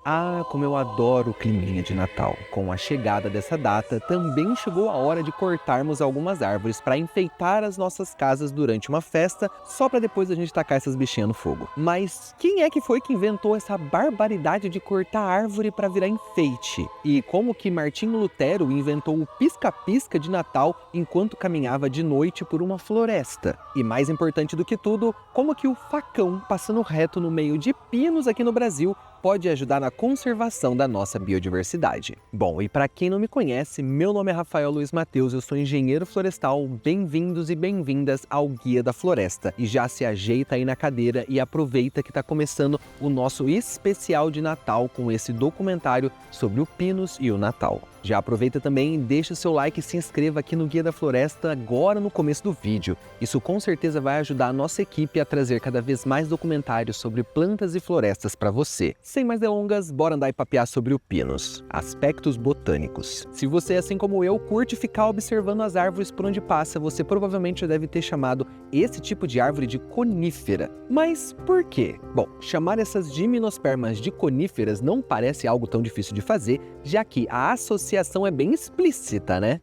Ah, como eu adoro o climinha de Natal. Com a chegada dessa data, também chegou a hora de cortarmos algumas árvores para enfeitar as nossas casas durante uma festa, só para depois a gente tacar essas bichinhas no fogo. Mas quem é que foi que inventou essa barbaridade de cortar árvore para virar enfeite? E como que Martinho Lutero inventou o pisca-pisca de Natal enquanto caminhava de noite por uma floresta? E mais importante do que tudo, como que o facão passando reto no meio de pinos aqui no Brasil pode ajudar na conservação da nossa biodiversidade. Bom, e para quem não me conhece, meu nome é Rafael Luiz Mateus, eu sou engenheiro florestal, bem-vindos e bem-vindas ao Guia da Floresta. E já se ajeita aí na cadeira e aproveita que está começando o nosso especial de Natal com esse documentário sobre o Pinus e o Natal. Já aproveita também e deixa seu like e se inscreva aqui no Guia da Floresta agora no começo do vídeo. Isso com certeza vai ajudar a nossa equipe a trazer cada vez mais documentários sobre plantas e florestas para você. Sem mais delongas, bora andar e papear sobre o Pinus. Aspectos botânicos. Se você, assim como eu, curte ficar observando as árvores por onde passa, você provavelmente já deve ter chamado esse tipo de árvore de conífera. Mas por quê? Bom, chamar essas gimnospermas de coníferas não parece algo tão difícil de fazer, já que a associação é bem explícita, né?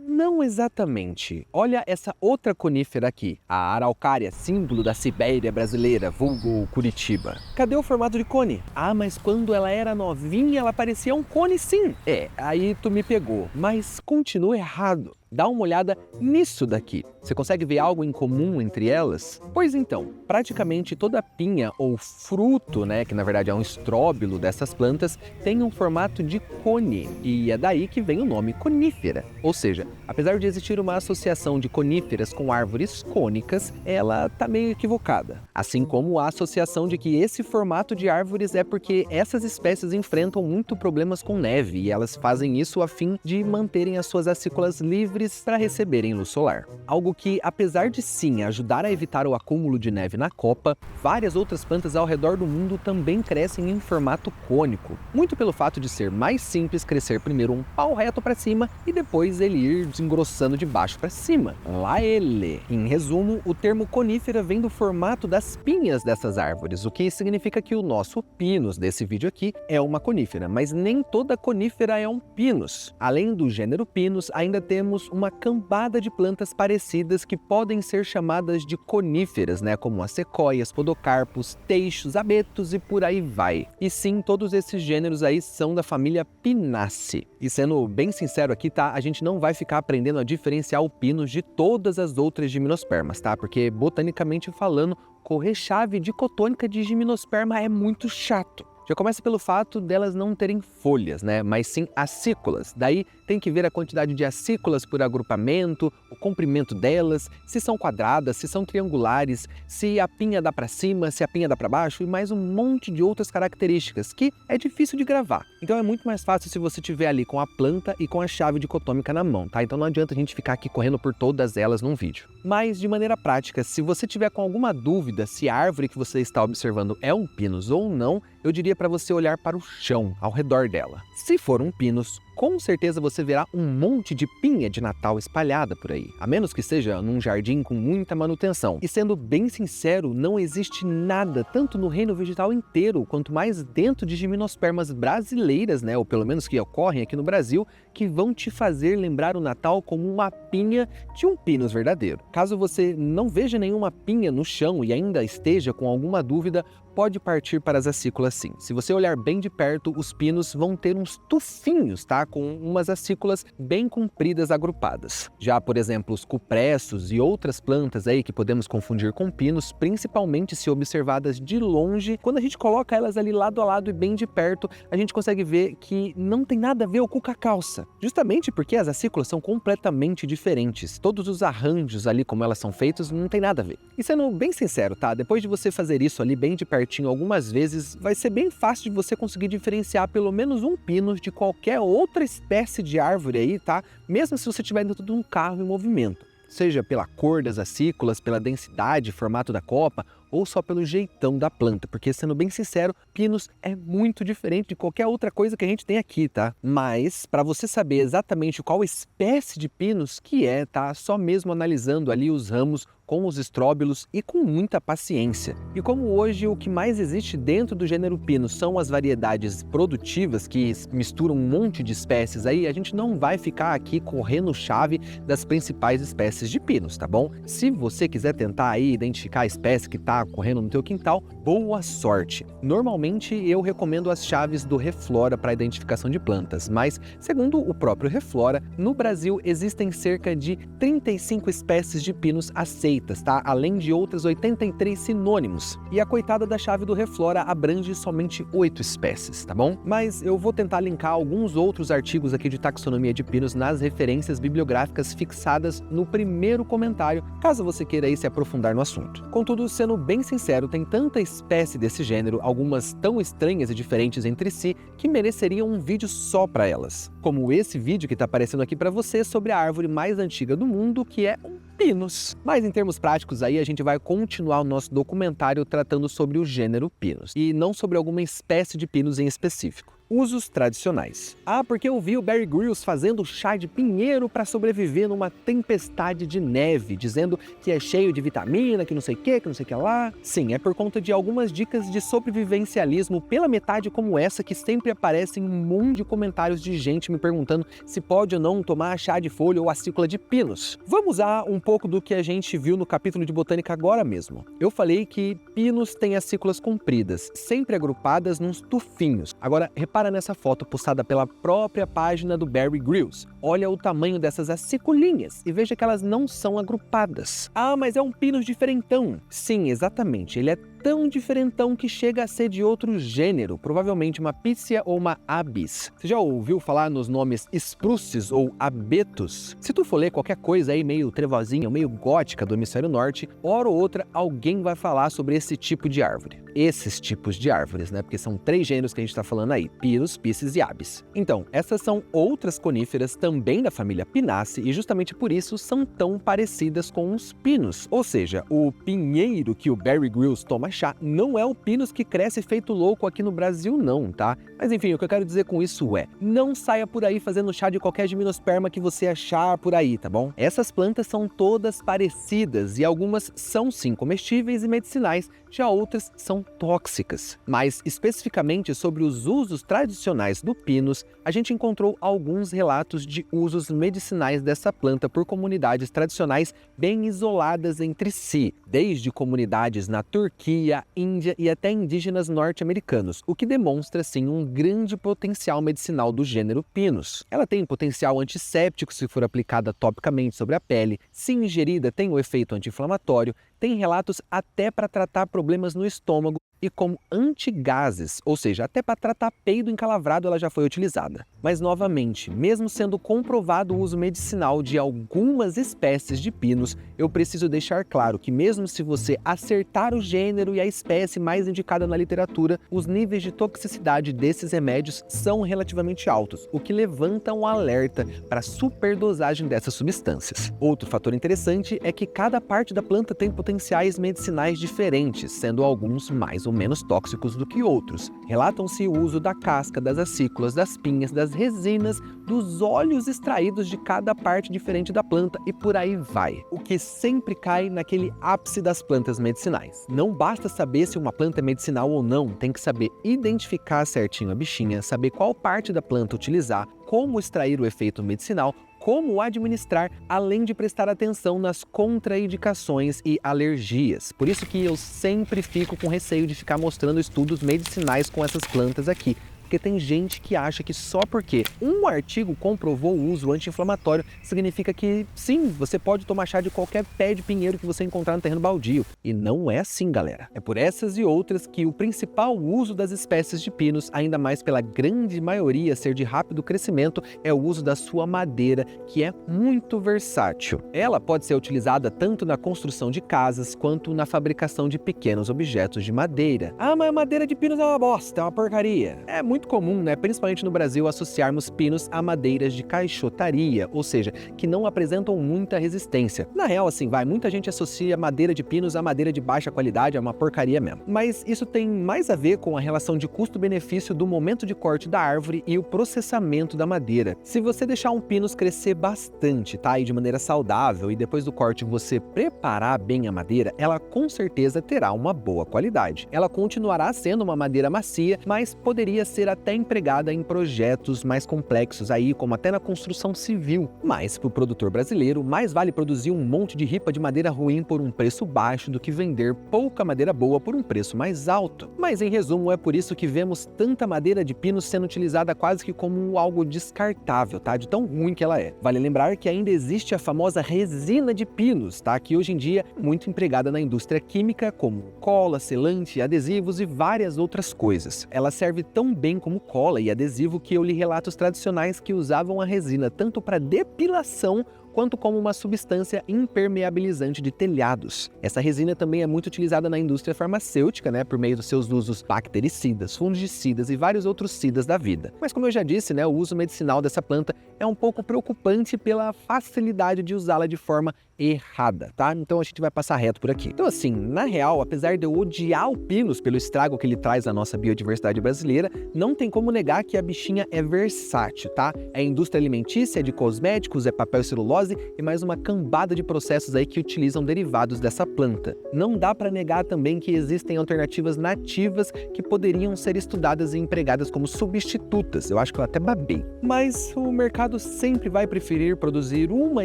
Não exatamente. Olha essa outra conífera aqui, a araucária, símbolo da Sibéria brasileira, vulgo Curitiba. Cadê o formato de cone? Ah, mas quando ela era novinha, ela parecia um cone sim. Aí tu me pegou, mas continua errado. Dá uma olhada nisso daqui. Você consegue ver algo em comum entre elas? Pois então, praticamente toda pinha ou fruto, né, que na verdade é um estróbilo dessas plantas, tem um formato de cone, e é daí que vem o nome conífera. Ou seja, apesar de existir uma associação de coníferas com árvores cônicas, ela tá meio equivocada. Assim como a associação de que esse formato de árvores é porque essas espécies enfrentam muito problemas com neve, e elas fazem isso a fim de manterem as suas acículas livres para receberem luz solar. Algo que, apesar de sim ajudar a evitar o acúmulo de neve na copa, várias outras plantas ao redor do mundo também crescem em formato cônico, muito pelo fato de ser mais simples crescer primeiro um pau reto para cima e depois ele ir desengrossando de baixo para cima. Lá ele! Em resumo, o termo conífera vem do formato das pinhas dessas árvores, o que significa que o nosso pinus desse vídeo aqui é uma conífera, mas nem toda conífera é um pinus. Além do gênero Pinus, ainda temos uma cambada de plantas parecidas que podem ser chamadas de coníferas, né, como as sequoias, podocarpos, teixos, abetos e por aí vai. E sim, todos esses gêneros aí são da família Pinaceae. E sendo bem sincero aqui, tá, a gente não vai ficar aprendendo a diferenciar o pinus de todas as outras gimnospermas, tá? Porque botanicamente falando, correr chave dicotônica de gimnosperma é muito chato. Já começa pelo fato delas não terem folhas, né? Mas sim acículas. Daí tem que ver a quantidade de acículas por agrupamento, o comprimento delas, se são quadradas, se são triangulares, se a pinha dá para cima, se a pinha dá para baixo e mais um monte de outras características que é difícil de gravar. Então é muito mais fácil se você tiver ali com a planta e com a chave dicotômica na mão, tá? Então não adianta a gente ficar aqui correndo por todas elas num vídeo. Mas de maneira prática, se você tiver com alguma dúvida se a árvore que você está observando é um pinus ou não, eu diria para você olhar para o chão, ao redor dela. Se for um pinus, com certeza você verá um monte de pinha de Natal espalhada por aí, a menos que seja num jardim com muita manutenção. E sendo bem sincero, não existe nada, tanto no reino vegetal inteiro, quanto mais dentro de gimnospermas brasileiras, né, ou pelo menos que ocorrem aqui no Brasil, que vão te fazer lembrar o Natal como uma pinha de um pinus verdadeiro. Caso você não veja nenhuma pinha no chão e ainda esteja com alguma dúvida, pode partir para as acículas sim. Se você olhar bem de perto, os pinos vão ter uns tufinhos, tá? Com umas acículas bem compridas agrupadas. Já, por exemplo, os cupressos e outras plantas aí que podemos confundir com pinos, principalmente se observadas de longe, quando a gente coloca elas ali lado a lado e bem de perto, a gente consegue ver que não tem nada a ver com a calça. Justamente porque as acículas são completamente diferentes. Todos os arranjos ali, como elas são feitos, não tem nada a ver. E sendo bem sincero, tá? Depois de você fazer isso ali bem de pertinho algumas vezes, vai ser bem fácil de você conseguir diferenciar pelo menos um pinus de qualquer outra espécie de árvore aí, tá? Mesmo se você estiver dentro de um carro em movimento. Seja pela cor das acículas, pela densidade, formato da copa, ou só pelo jeitão da planta, porque sendo bem sincero, pinus é muito diferente de qualquer outra coisa que a gente tem aqui, tá? Mas, para você saber exatamente qual espécie de pinus que é, tá? Só mesmo analisando ali os ramos com os estróbilos e com muita paciência. E como hoje o que mais existe dentro do gênero Pinus são as variedades produtivas que misturam um monte de espécies aí, a gente não vai ficar aqui correndo chave das principais espécies de Pinus, tá bom? Se você quiser tentar aí identificar a espécie que está correndo no teu quintal, boa sorte! Normalmente eu recomendo as chaves do Reflora para identificação de plantas, mas segundo o próprio Reflora, no Brasil existem cerca de 35 espécies de Pinus aceitas, tá? Além de outras 83 sinônimos. E a coitada da chave do Reflora abrange somente 8 espécies, tá bom? Mas eu vou tentar linkar alguns outros artigos aqui de taxonomia de Pinus nas referências bibliográficas fixadas no primeiro comentário, caso você queira aí se aprofundar no assunto. Contudo, sendo bem sincero, tem tanta espécie desse gênero, algumas tão estranhas e diferentes entre si, que mereceriam um vídeo só para elas. Como esse vídeo que está aparecendo aqui para você sobre a árvore mais antiga do mundo, que é um Pinus. Mas em termos práticos aí, a gente vai continuar o nosso documentário tratando sobre o gênero Pinus, e não sobre alguma espécie de Pinus em específico. Usos tradicionais. Ah, porque eu vi o Bear Grylls fazendo chá de pinheiro para sobreviver numa tempestade de neve, dizendo que é cheio de vitamina, que não sei o que lá. Sim, é por conta de algumas dicas de sobrevivencialismo pela metade como essa que sempre aparecem um monte de comentários de gente me perguntando se pode ou não tomar chá de folha ou acícula de Pinus. Vamos usar um pouco do que a gente viu no capítulo de botânica agora mesmo. Eu falei que Pinus tem acículas compridas, sempre agrupadas nos tufinhos. Agora, repara nessa foto postada pela própria página do Bear Grylls. Olha o tamanho dessas aciculinhas e veja que elas não são agrupadas. Ah, mas é um Pinus diferentão. Sim, exatamente. Ele é tão diferentão que chega a ser de outro gênero, provavelmente uma Pícia ou uma Abis. Você já ouviu falar nos nomes Spruces ou Abetos? Se tu for ler qualquer coisa aí meio trevozinha, meio gótica do hemisfério norte, hora ou outra alguém vai falar sobre esse tipo de árvore. Esses tipos de árvores, né? Porque são 3 gêneros que a gente está falando aí, Pinus, Piscis e Abis. Então, essas são outras coníferas também da família Pinaceae e justamente por isso são tão parecidas com os pinos. Ou seja, o pinheiro que o Bear Grylls toma chá não é o Pinus que cresce feito louco aqui no Brasil não, tá? Mas enfim, o que eu quero dizer com isso é, não saia por aí fazendo chá de qualquer gimnosperma que você achar por aí, tá bom? Essas plantas são todas parecidas e algumas são sim comestíveis e medicinais, já outras são tóxicas. Mas especificamente sobre os usos tradicionais do Pinus, a gente encontrou alguns relatos de usos medicinais dessa planta por comunidades tradicionais bem isoladas entre si, desde comunidades na Turquia, Índia e até indígenas norte-americanos, o que demonstra sim um grande potencial medicinal do gênero Pinus. Ela tem potencial antisséptico se for aplicada topicamente sobre a pele, se ingerida tem o efeito anti-inflamatório, tem relatos até para tratar problemas no estômago e como antigases, ou seja, até para tratar peido encalavrado ela já foi utilizada. Mas novamente, mesmo sendo comprovado o uso medicinal de algumas espécies de Pinus, eu preciso deixar claro que mesmo se você acertar o gênero e a espécie mais indicada na literatura, os níveis de toxicidade desses remédios são relativamente altos, o que levanta um alerta para a superdosagem dessas substâncias. Outro fator interessante é que cada parte da planta tem potenciais medicinais diferentes, sendo alguns mais ou menos tóxicos do que outros. Relatam-se o uso da casca, das acículas, das pinhas, das resinas, dos óleos extraídos de cada parte diferente da planta e por aí vai. O que sempre cai naquele ápice das plantas medicinais. Não basta saber se uma planta é medicinal ou não, tem que saber identificar certinho a bichinha, saber qual parte da planta utilizar, como extrair o efeito medicinal, como administrar, além de prestar atenção nas contraindicações e alergias. Por isso que eu sempre fico com receio de ficar mostrando estudos medicinais com essas plantas aqui. Porque tem gente que acha que só porque um artigo comprovou o uso anti-inflamatório significa que sim, você pode tomar chá de qualquer pé de pinheiro que você encontrar no terreno baldio. E não é assim, galera. É por essas e outras que o principal uso das espécies de Pinus, ainda mais pela grande maioria ser de rápido crescimento, é o uso da sua madeira, que é muito versátil. Ela pode ser utilizada tanto na construção de casas quanto na fabricação de pequenos objetos de madeira. Ah, mas a madeira de Pinus é uma bosta, é uma porcaria. É muito muito comum, né, principalmente no Brasil, associarmos pinos a madeiras de caixotaria, ou seja, que não apresentam muita resistência. Na real, assim, muita gente associa madeira de pinos a madeira de baixa qualidade, é uma porcaria mesmo. Mas isso tem mais a ver com a relação de custo-benefício do momento de corte da árvore e o processamento da madeira. Se você deixar um pinus crescer bastante, tá, e de maneira saudável, e depois do corte você preparar bem a madeira, ela com certeza terá uma boa qualidade. Ela continuará sendo uma madeira macia, mas poderia ser até empregada em projetos mais complexos aí, como até na construção civil. Mas para o produtor brasileiro, mais vale produzir um monte de ripa de madeira ruim por um preço baixo do que vender pouca madeira boa por um preço mais alto. Mas em resumo, é por isso que vemos tanta madeira de pino sendo utilizada quase que como algo descartável, tá? De tão ruim que ela é. Vale lembrar que ainda existe a famosa resina de pinos, tá? Que hoje em dia é muito empregada na indústria química, como cola, selante, adesivos e várias outras coisas. Ela serve tão bem como cola e adesivo que eu li relatos tradicionais que usavam a resina tanto para depilação quanto como uma substância impermeabilizante de telhados. Essa resina também é muito utilizada na indústria farmacêutica, né, por meio dos seus usos bactericidas, fungicidas e vários outros cidas da vida. Mas como eu já disse, né, o uso medicinal dessa planta é um pouco preocupante pela facilidade de usá-la de forma errada, tá? Então a gente vai passar reto por aqui. Então assim, na real, apesar de eu odiar o pinus pelo estrago que ele traz à nossa biodiversidade brasileira, não tem como negar que a bichinha é versátil, tá? É indústria alimentícia, é de cosméticos, é papel e celulose e mais uma cambada de processos aí que utilizam derivados dessa planta. Não dá para negar também que existem alternativas nativas que poderiam ser estudadas e empregadas como substitutas. Eu acho que eu até babei. Mas o mercado sempre vai preferir produzir uma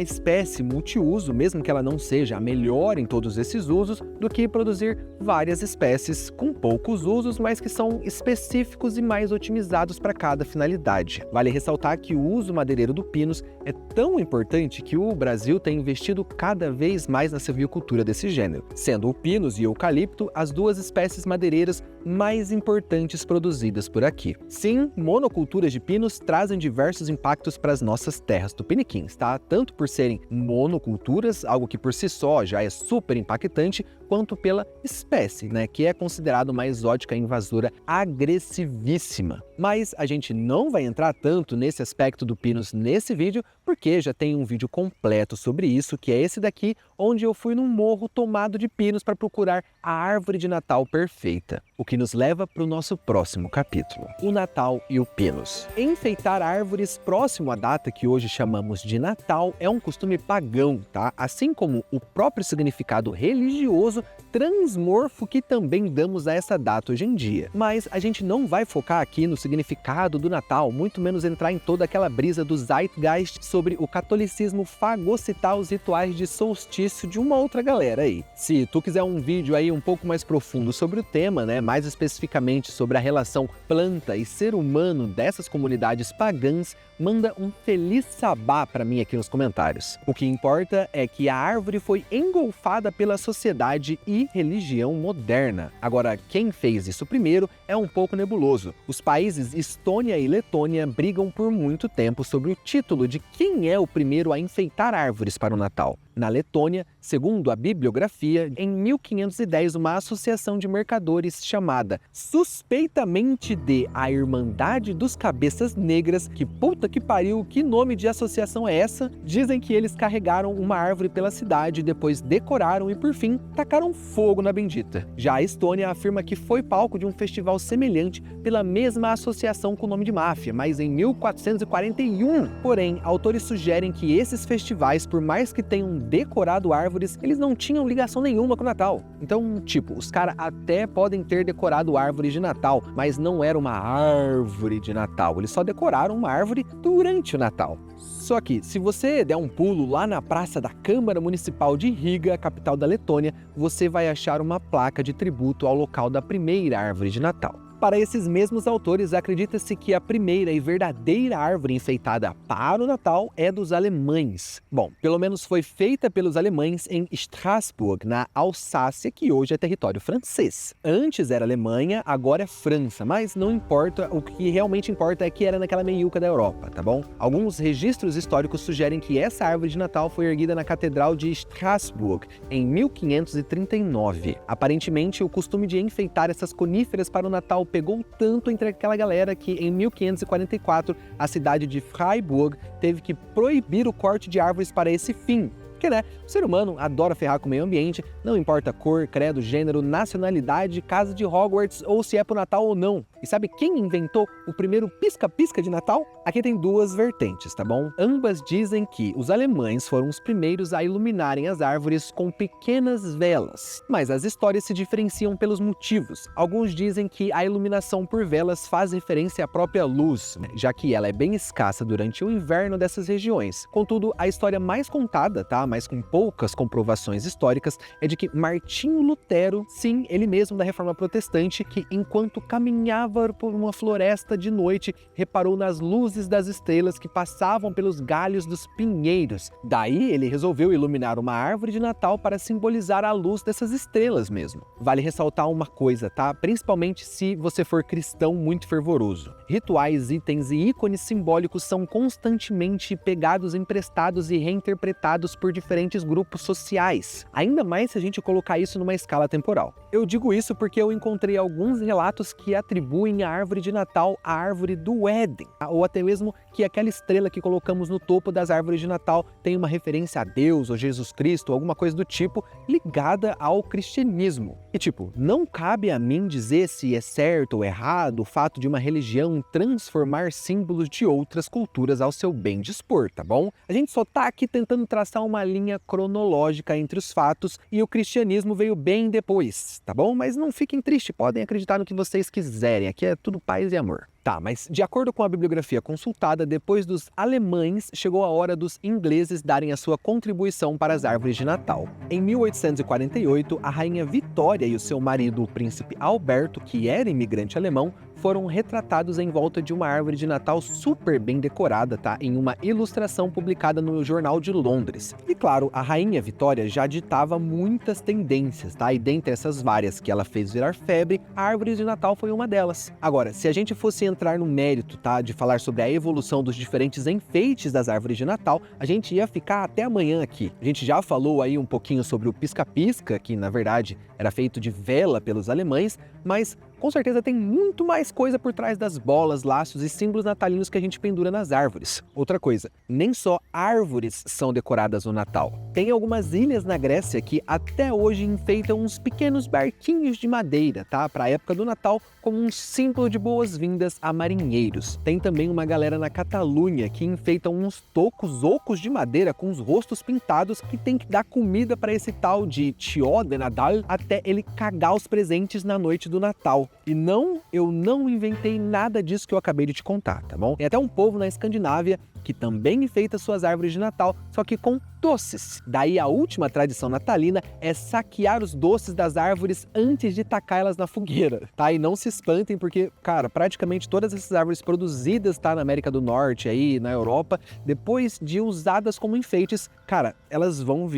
espécie multiuso, mesmo que ela não seja a melhor em todos esses usos, do que produzir várias espécies com poucos usos, mas que são específicos e mais otimizados para cada finalidade. Vale ressaltar que o uso madeireiro do pinus é tão importante que o Brasil tem investido cada vez mais na silvicultura desse gênero, sendo o pinus e o eucalipto as duas espécies madeireiras mais importantes produzidas por aqui. Sim, monoculturas de pinos trazem diversos impactos para as nossas terras tupiniquins, tá? Tanto por serem monoculturas, algo que por si só já é super impactante, quanto pela espécie, né, que é considerada uma exótica invasora agressivíssima. Mas a gente não vai entrar tanto nesse aspecto do pinus nesse vídeo, porque já tem um vídeo completo sobre isso, que é esse daqui, onde eu fui num morro tomado de pinos para procurar a árvore de Natal perfeita. O que nos leva para o nosso próximo capítulo, o Natal e o pinus. Enfeitar árvores próximo à data que hoje chamamos de Natal é um costume pagão, tá? Assim como o próprio significado religioso transmorfo que também damos a essa data hoje em dia. Mas a gente não vai focar aqui no significado do Natal, muito menos entrar em toda aquela brisa do Zeitgeist sobre o catolicismo fagocitar os rituais de solstício de uma outra galera aí. Se tu quiser um vídeo aí um pouco mais profundo sobre o tema, né, mais especificamente sobre a relação planta e ser humano dessas comunidades pagãs, manda um feliz sabá para mim aqui nos comentários. O que importa é que a árvore foi engolfada pela sociedade e religião moderna. Agora, quem fez isso primeiro é um pouco nebuloso. Os países Estônia e Letônia brigam por muito tempo sobre o título de quem é o primeiro a enfeitar árvores para o Natal. Na Letônia, segundo a bibliografia, em 1510 uma associação de mercadores chamada suspeitamente de a Irmandade dos Cabeças Negras, que puta que pariu, que nome de associação é essa? Dizem que eles carregaram uma árvore pela cidade, depois decoraram e por fim tacaram fogo na bendita. Já a Estônia afirma que foi palco de um festival semelhante pela mesma associação com o nome de máfia, mas em 1441. Porém, autores sugerem que esses festivais, por mais que tenham decorado árvores, eles não tinham ligação nenhuma com o Natal. Então, tipo, os caras até podem ter decorado árvores de Natal, mas não era uma árvore de Natal. Eles só decoraram uma árvore durante o Natal. Só que, se você der um pulo lá na praça da Câmara Municipal de Riga, capital da Letônia, você vai achar uma placa de tributo ao local da primeira árvore de Natal. Para esses mesmos autores, acredita-se que a primeira e verdadeira árvore enfeitada para o Natal é dos alemães. Bom, pelo menos foi feita pelos alemães em Strasbourg, na Alsácia, que hoje é território francês. Antes era Alemanha, agora é França, mas não importa, o que realmente importa é que era naquela meiuca da Europa, tá bom? Alguns registros históricos sugerem que essa árvore de Natal foi erguida na Catedral de Strasbourg em 1539. Aparentemente, o costume de enfeitar essas coníferas para o Natal pegou tanto entre aquela galera que em 1544 a cidade de Freiburg teve que proibir o corte de árvores para esse fim. Porque, né, o ser humano adora ferrar com o meio ambiente, não importa cor, credo, gênero, nacionalidade, casa de Hogwarts ou se é pro Natal ou não. E sabe quem inventou o primeiro pisca-pisca de Natal? Aqui tem duas vertentes, tá bom? Ambas dizem que os alemães foram os primeiros a iluminarem as árvores com pequenas velas. Mas as histórias se diferenciam pelos motivos. Alguns dizem que a iluminação por velas faz referência à própria luz, já que ela é bem escassa durante o inverno dessas regiões. Contudo, a história mais contada, tá? Mas com poucas comprovações históricas, é de que Martinho Lutero, sim, ele mesmo da Reforma Protestante, que enquanto caminhava por uma floresta de noite, reparou nas luzes das estrelas que passavam pelos galhos dos pinheiros. Daí ele resolveu iluminar uma árvore de Natal para simbolizar a luz dessas estrelas mesmo. Vale ressaltar uma coisa, tá? Principalmente se você for cristão muito fervoroso. Rituais, itens e ícones simbólicos são constantemente pegados, emprestados e reinterpretados por diferentes grupos sociais. Ainda mais se a gente colocar isso numa escala temporal. Eu digo isso porque eu encontrei alguns relatos que atribuem a árvore de Natal à árvore do Éden, ou até mesmo que aquela estrela que colocamos no topo das árvores de Natal tem uma referência a Deus ou Jesus Cristo, alguma coisa do tipo, ligada ao cristianismo. E não cabe a mim dizer se é certo ou errado o fato de uma religião transformar símbolos de outras culturas ao seu bem dispor, tá bom? A gente só tá aqui tentando traçar uma linha cronológica entre os fatos e o cristianismo veio bem depois, tá bom? Mas não fiquem tristes, podem acreditar no que vocês quiserem, aqui é tudo paz e amor. Tá, mas de acordo com a bibliografia consultada, depois dos alemães, chegou a hora dos ingleses darem a sua contribuição para as árvores de Natal. Em 1848, a rainha Vitória e o seu marido, o príncipe Alberto, que era imigrante alemão, foram retratados em volta de uma árvore de Natal super bem decorada, tá? Em uma ilustração publicada no Jornal de Londres. E claro, a rainha Vitória já ditava muitas tendências, tá? E dentre essas várias que ela fez virar febre, a árvore de Natal foi uma delas. Agora, se a gente fosse entrar no mérito, tá? De falar sobre a evolução dos diferentes enfeites das árvores de Natal, a gente ia ficar até amanhã aqui. A gente já falou aí um pouquinho sobre o pisca-pisca, que na verdade era feito de vela pelos alemães, mas com certeza tem muito mais coisa por trás das bolas, laços e símbolos natalinos que a gente pendura nas árvores. Outra coisa, nem só árvores são decoradas no Natal. Tem algumas ilhas na Grécia que até hoje enfeitam uns pequenos barquinhos de madeira, tá? Para a época do Natal, como um símbolo de boas-vindas a marinheiros. Tem também uma galera na Catalunha que enfeitam uns ocos de madeira com os rostos pintados que tem que dar comida para esse tal de Tio de Nadal até ele cagar os presentes na noite do Natal. E não, eu não inventei nada disso que eu acabei de te contar, tá bom? Tem até um povo na Escandinávia que também enfeita suas árvores de Natal, só que com doces. Daí a última tradição natalina é saquear os doces das árvores antes de tacar elas na fogueira, tá? E não se espantem porque, cara, praticamente todas essas árvores produzidas, tá, na América do Norte, aí, na Europa, depois de usadas como enfeites, cara, elas vão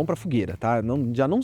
pra fogueira, tá?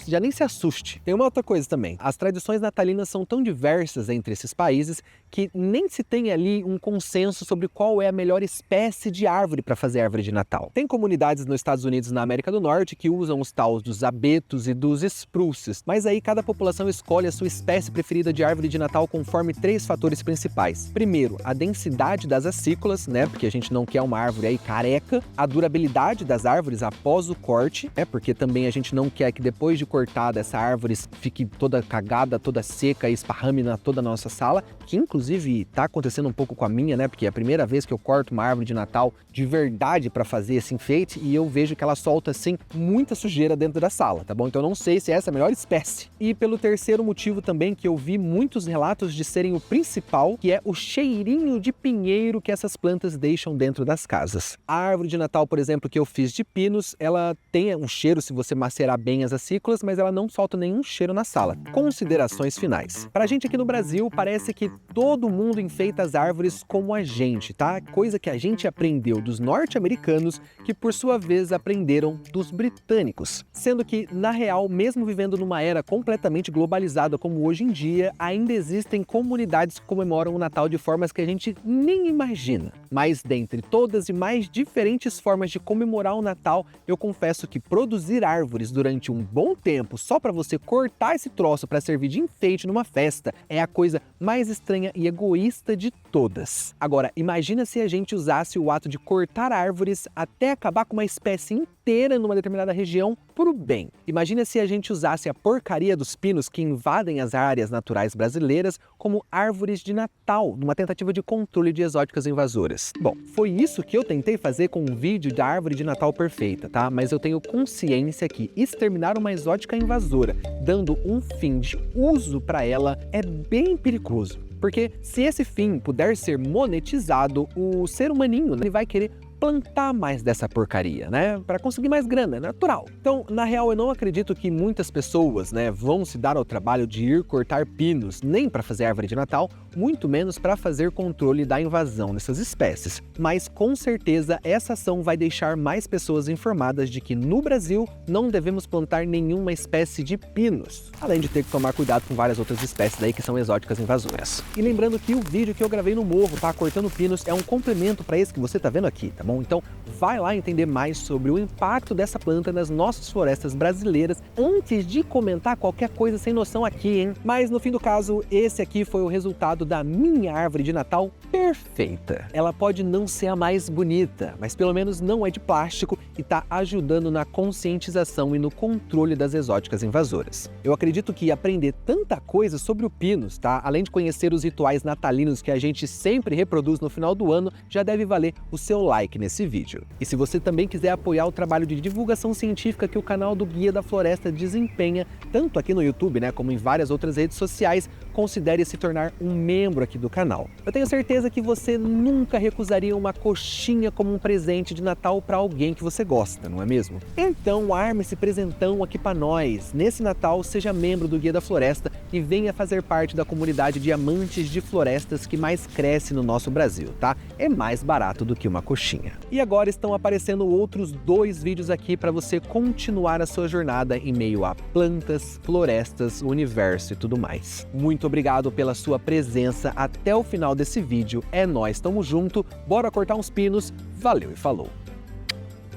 Já nem se assuste. Tem uma outra coisa também. As tradições natalinas são tão diversas entre esses países que nem se tem ali um consenso sobre qual é a melhor espécie de árvore para fazer árvore de Natal. Tem comunidades nos Estados Unidos, na América do Norte, que usam os tais dos abetos e dos spruces, mas aí cada população escolhe a sua espécie preferida de árvore de Natal conforme 3 fatores principais. Primeiro, a densidade das acículas, né, porque a gente não quer uma árvore aí careca, a durabilidade das árvores após o corte, porque também a gente não quer que depois de cortada essa árvore fique toda cagada, toda seca e esparrame na toda a nossa sala, que inclusive tá acontecendo um pouco com a minha, né, porque é a primeira vez que eu corto uma árvore de Natal de verdade para fazer esse enfeite e eu vejo que ela solta assim muita sujeira dentro da sala, tá bom? Então eu não sei se essa é a melhor espécie. E pelo terceiro motivo também que eu vi muitos relatos de serem o principal, que é o cheirinho de pinheiro que essas plantas deixam dentro das casas. A árvore de Natal, por exemplo, que eu fiz de pinos, ela tem um cheiro se você macerar bem as acículas, mas ela não solta nenhum cheiro na sala. Considerações finais. Pra gente aqui no Brasil, parece que todo mundo enfeita as árvores como a gente, tá? Coisa que a gente aprendeu dos norte-americanos, que por sua vez aprenderam dos britânicos. Sendo que, na real, mesmo vivendo numa era completamente globalizada como hoje em dia, ainda existem comunidades que comemoram o Natal de formas que a gente nem imagina. Mas dentre todas e mais diferentes formas de comemorar o Natal, eu confesso que produzir árvores durante um bom tempo só para você cortar esse troço para servir de enfeite numa festa é a a coisa mais estranha e egoísta de todas. Agora, imagina se a gente usasse o ato de cortar árvores até acabar com uma espécie inteira numa determinada região por bem. Imagina se a gente usasse a porcaria dos pinos que invadem as áreas naturais brasileiras como árvores de Natal, numa tentativa de controle de exóticas invasoras. Bom, foi isso que eu tentei fazer com um vídeo da árvore de Natal perfeita, tá? Mas eu tenho consciência que exterminar uma exótica invasora, dando um fim de uso para ela, é bem perigoso. Porque se esse fim puder ser monetizado, o ser humaninho ele vai querer plantar mais dessa porcaria, né? Para conseguir mais grana, é natural. Então, na real, eu não acredito que muitas pessoas, vão se dar ao trabalho de ir cortar pinos, nem para fazer árvore de Natal, muito menos para fazer controle da invasão dessas espécies. Mas, com certeza, essa ação vai deixar mais pessoas informadas de que no Brasil não devemos plantar nenhuma espécie de pinos, além de ter que tomar cuidado com várias outras espécies aí que são exóticas invasoras. E lembrando que o vídeo que eu gravei no morro, tá? Cortando pinos, é um complemento para esse que você tá vendo aqui, tá bom? Então, vai lá entender mais sobre o impacto dessa planta nas nossas florestas brasileiras antes de comentar qualquer coisa sem noção aqui, hein? Mas no fim do caso, esse aqui foi o resultado da minha árvore de Natal perfeita. Ela pode não ser a mais bonita, mas pelo menos não é de plástico e tá ajudando na conscientização e no controle das exóticas invasoras. Eu acredito que aprender tanta coisa sobre o pinus, tá? Além de conhecer os rituais natalinos que a gente sempre reproduz no final do ano, já deve valer o seu like nesse vídeo. E se você também quiser apoiar o trabalho de divulgação científica que o canal do Guia da Floresta desempenha, tanto aqui no YouTube, como em várias outras redes sociais, considere se tornar um membro aqui do canal. Eu tenho certeza que você nunca recusaria uma coxinha como um presente de Natal para alguém que você gosta, não é mesmo? Então arme esse presentão aqui para nós. Nesse Natal, seja membro do Guia da Floresta e venha fazer parte da comunidade de amantes de florestas que mais cresce no nosso Brasil, tá? É mais barato do que uma coxinha. E agora estão aparecendo outros 2 vídeos aqui para você continuar a sua jornada em meio a plantas, florestas, universo e tudo mais. Muito obrigado pela sua presença até o final desse vídeo. É nóis, tamo junto, bora cortar uns pinos, valeu e falou!